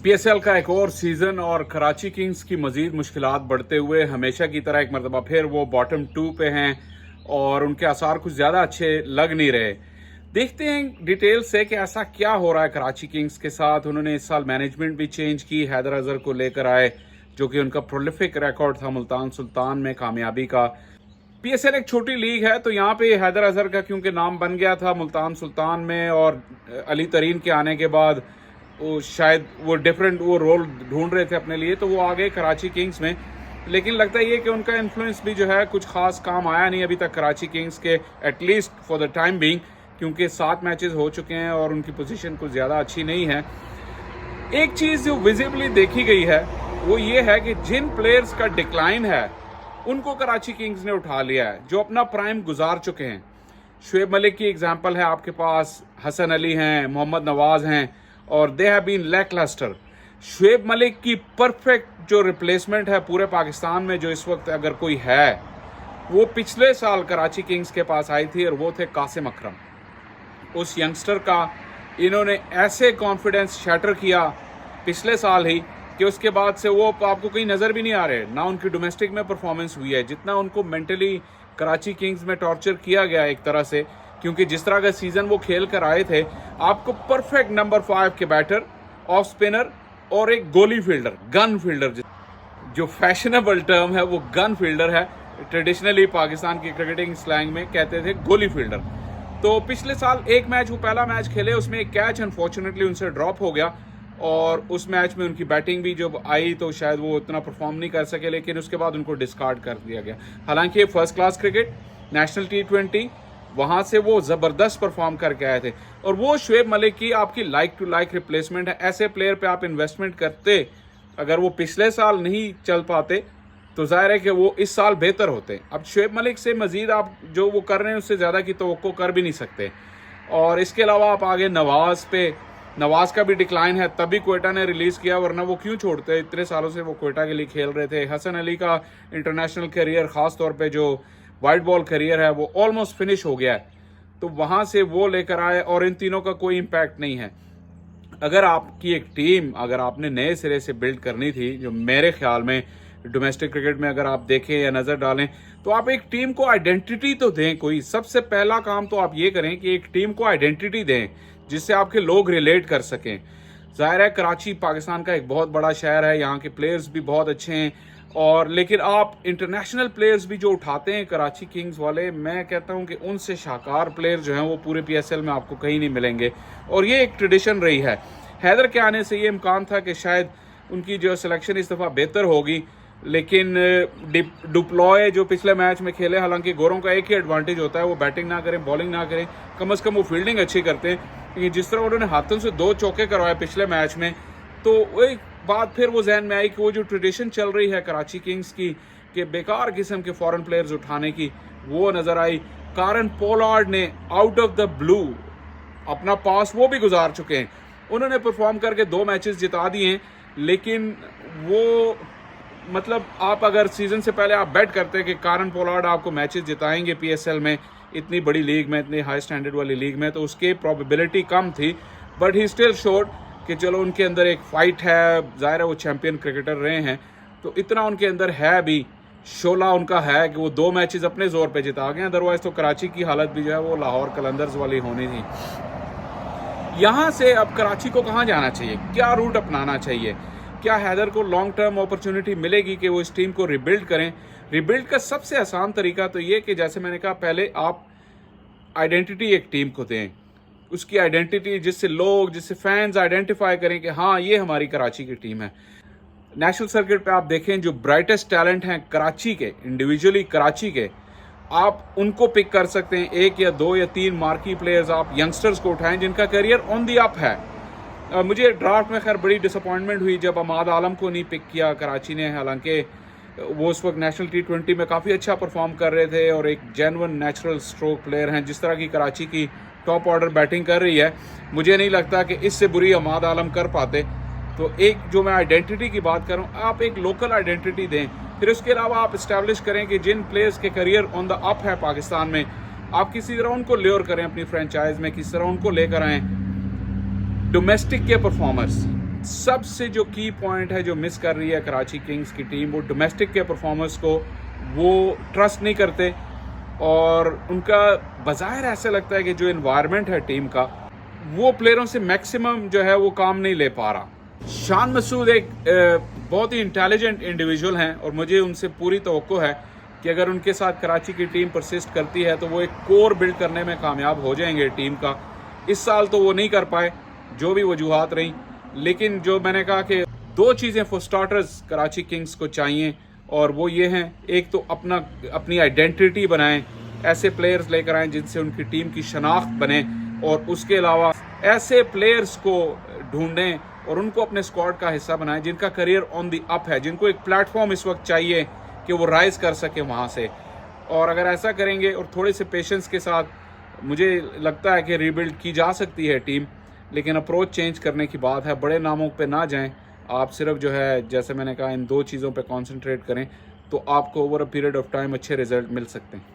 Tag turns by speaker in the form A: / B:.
A: PSL का एक और सीजन और कराची किंग्स की मजीद मुश्किलात बढ़ते हुए हमेशा की तरह एक मरतबा फिर वो बॉटम 2 पे हैं और उनके आसार कुछ ज़्यादा अच्छे लग नहीं रहे। देखते हैं डिटेल से कि ऐसा क्या हो रहा है कराची किंग्स के साथ। उन्होंने इस साल मैनेजमेंट भी चेंज की, हैदर अजहर को लेकर आए जो कि उनका प्रोलिफिक रिकॉर्ड था मुल्तान सुल्तान में कामयाबी का। पीएसएल एक छोटी लीग है तो यहाँ पे हैदर अजहर का क्योंकि नाम बन गया था मुल्तान सुल्तान में और अली तरीन के आने के बाद वो शायद वो डिफरेंट वो रोल ढूंढ रहे थे अपने लिए, तो वो आ गए कराची किंग्स में। लेकिन लगता है ये कि उनका इन्फ्लुएंस भी जो है कुछ खास काम आया नहीं अभी तक कराची किंग्स के, at least for the time being, क्योंकि 7 मैचेस हो चुके हैं और उनकी पोजीशन कुछ ज़्यादा अच्छी नहीं है। एक चीज़ जो विजिबली देखी गई है वो ये है कि जिन प्लेयर्स का डिक्लाइन है उनको कराची किंग्स ने उठा लिया है, जो अपना प्राइम गुजार चुके हैं। शुएब मलिक की एग्जाम्पल है आपके पास, हसन अली हैं, मोहम्मद नवाज हैं, और they have been lacklustre. Shoaib Malik की परफेक्ट जो रिप्लेसमेंट है पूरे पाकिस्तान में जो इस वक्त अगर कोई है वो पिछले साल कराची किंग्स के पास आई थी और वो थे कासिम अकरम। उस यंगस्टर का इन्होंने ऐसे कॉन्फिडेंस शैटर किया पिछले साल ही कि उसके बाद से वो आपको कहीं नज़र भी नहीं आ रहे। ना उनकी डोमेस्टिक में परफॉर्मेंस हुई है, जितना उनको मेंटली कराची किंग्स में टॉर्चर किया गया एक तरह से, क्योंकि जिस तरह का सीजन वो खेल कर आए थे, आपको परफेक्ट नंबर 5 के बैटर, ऑफ स्पिनर और एक गोली फील्डर, गन फील्डर, जो फैशनेबल टर्म है वो गन फील्डर है। ट्रेडिशनली पाकिस्तान की क्रिकेटिंग स्लैंग में कहते थे गोली फील्डर। तो पिछले साल एक मैच, वो पहला मैच खेले, उसमें एक कैच अनफॉर्चुनेटली उनसे ड्रॉप हो गया और उस मैच में उनकी बैटिंग भी जब आई तो शायद वो उतना परफॉर्म नहीं कर सके, लेकिन उसके बाद उनको डिस्कार्ड कर दिया गया। हालांकि first class cricket, national T20, वहाँ से वो ज़बरदस्त परफॉर्म करके आए थे। और वो शुएब मलिक की आपकी लाइक टू लाइक रिप्लेसमेंट है। ऐसे प्लेयर पे आप इन्वेस्टमेंट करते, अगर वो पिछले साल नहीं चल पाते तो जाहिर है कि वो इस साल बेहतर होते। अब शुएब मलिक से मजीद आप जो वो कर रहे हैं उससे ज़्यादा की तवक्को कर भी नहीं सकते। और इसके अलावा आप आगे नवाज पे, नवाज का भी डिक्लाइन है, तभी क्वेटा ने रिलीज़ किया, वरना वो क्यों छोड़ते, इतने सालों से वो क्वेटा के लिए खेल रहे थे। हसन अली का इंटरनेशनल करियर, ख़ास तौर पे जो वाइट बॉल करियर है, वो ऑलमोस्ट फिनिश हो गया है, तो वहाँ से वो लेकर आए और इन तीनों का कोई इम्पैक्ट नहीं है। अगर आपकी एक टीम, अगर आपने नए सिरे से बिल्ड करनी थी, जो मेरे ख्याल में डोमेस्टिक क्रिकेट में अगर आप देखें या नज़र डालें, तो आप एक टीम को आइडेंटिटी तो दें। कोई सबसे पहला काम तो आप ये करें कि एक टीम को आइडेंटिटी दें जिससे आपके लोग रिलेट कर सकें। ज़ाहिर है कराची पाकिस्तान का एक बहुत बड़ा शहर है, यहाँ के प्लेयर्स भी बहुत अच्छे हैं, और लेकिन आप इंटरनेशनल प्लेयर्स भी जो उठाते हैं कराची किंग्स वाले, मैं कहता हूं कि उनसे शाहकार प्लेयर जो हैं वो पूरे पीएसएल में आपको कहीं नहीं मिलेंगे। और ये एक ट्रेडिशन रही है। हैदर के आने से ये इम्कान था कि शायद उनकी जो सिलेक्शन इस दफ़ा बेहतर होगी, लेकिन डुप्लॉय जो पिछले मैच में खेले, हालांकि गोरों का एक ही एडवांटेज होता है, वो बैटिंग ना करें, बॉलिंग ना करें, कम अज़ कम वो फील्डिंग अच्छी करते हैं। लेकिन जिस तरह उन्होंने हाथों से 2 चौके करवाए पिछले मैच में, तो एक बात फिर वो जहन में आई कि वो जो ट्रेडिशन चल रही है कराची किंग्स की कि बेकार किस्म के फॉरेन प्लेयर्स उठाने की, वो नज़र आई। कारन पोलार्ड ने आउट ऑफ द ब्लू अपना पास वो भी गुजार चुके हैं, उन्होंने परफॉर्म करके 2 मैचेस जिता दिए हैं। लेकिन वो मतलब आप अगर सीजन से पहले आप बेट करते कि कारन पोलार्ड आपको मैचेस जिताएंगे पीएसएल में, इतनी बड़ी लीग में, इतनी हाई स्टैंडर्ड वाली लीग में, तो उसकी प्रोबेबिलिटी कम थी। बट ही स्टिल शोड कि चलो उनके अंदर एक फाइट है, ज़ाहिर है वो चैंपियन क्रिकेटर रहे हैं, तो इतना उनके अंदर है भी, शोला उनका है कि वो 2 मैचेस अपने जोर पे जिता गए। अदरवाइज तो कराची की हालत भी जो है वो लाहौर कलंदर्स वाली होनी थी। यहाँ से अब कराची को कहाँ जाना चाहिए, क्या रूट अपनाना चाहिए, क्या हैदर को लॉन्ग टर्म अपॉर्चुनिटी मिलेगी कि वो इस टीम को रिबिल्ड करें? रिबिल्ड का सबसे आसान तरीका तो ये कि जैसे मैंने कहा पहले, आप आइडेंटिटी एक टीम को दें, उसकी आइडेंटिटी जिससे लोग, जिससे फैंस आइडेंटिफाई करें कि हाँ ये हमारी कराची की टीम है। नेशनल सर्किट पे आप देखें जो ब्राइटेस्ट टैलेंट हैं कराची के, इंडिविजुअली कराची के, आप उनको पिक कर सकते हैं। 1 या 2 या 3 मार्की प्लेयर्स, आप यंगस्टर्स को उठाएं जिनका करियर ऑन दी अप है। मुझे ड्राफ्ट में खैर बड़ी डिसअपॉइंटमेंट हुई जब अमाद आलम को नहीं पिक किया कराची ने, हालांकि वो उस वक्त नेशनल T20 में काफ़ी अच्छा परफॉर्म कर रहे थे और एक जेन्युइन नेचुरल स्ट्रोक प्लेयर हैं। जिस तरह की कराची की टॉप ऑर्डर बैटिंग कर रही है, मुझे नहीं लगता कि इससे बुरी अमाद आलम कर पाते। तो एक जो मैं आइडेंटिटी की बात कर रहा हूँ, आप एक लोकल आइडेंटिटी दें। फिर उसके अलावा आप इस्टेब्लिश करें कि जिन प्लेयर्स के करियर ऑन द अप है पाकिस्तान में, आप किसी तरह उनको ल्योर करें अपनी फ्रेंचाइज में, किसी तरह उनको लेकर आएँ। डोमेस्टिक के परफॉर्मर्स, सबसे जो की पॉइंट है जो मिस कर रही है कराची किंग्स की टीम, वो डोमेस्टिक के परफॉर्मेंस को वो ट्रस्ट नहीं करते और उनका बज़ाहिर ऐसा लगता है कि जो एनवायरनमेंट है टीम का वो प्लेयरों से मैक्सिमम जो है वो काम नहीं ले पा रहा। शान मसूद एक बहुत ही इंटेलिजेंट इंडिविजुअल हैं और मुझे उनसे पूरी तवक्को है कि अगर उनके साथ कराची की टीम परसिस्ट करती है तो वो एक कोर बिल्ड करने में कामयाब हो जाएंगे टीम का। इस साल तो वो नहीं कर पाए, जो भी वजूहात रही, लेकिन जो मैंने कहा कि दो चीज़ें फॉर स्टार्टर्स कराची किंग्स को चाहिए और वो ये हैं, एक तो अपनी आइडेंटिटी बनाएं, ऐसे प्लेयर्स लेकर आएं जिनसे उनकी टीम की शनाख्त बने और उसके अलावा ऐसे प्लेयर्स को ढूंढें और उनको अपने स्क्वाड का हिस्सा बनाएं जिनका करियर ऑन दी अप है, जिनको एक प्लेटफॉर्म इस वक्त चाहिए कि वो राइज कर सके वहाँ से। और अगर ऐसा करेंगे और थोड़े से पेशेंस के साथ, मुझे लगता है कि रीबिल्ड की जा सकती है टीम, लेकिन अप्रोच चेंज करने की बात है। बड़े नामों पे ना जाएं, आप सिर्फ जो है जैसे मैंने कहा इन दो चीज़ों पे कंसंट्रेट करें तो आपको over a period of time अच्छे रिजल्ट मिल सकते हैं।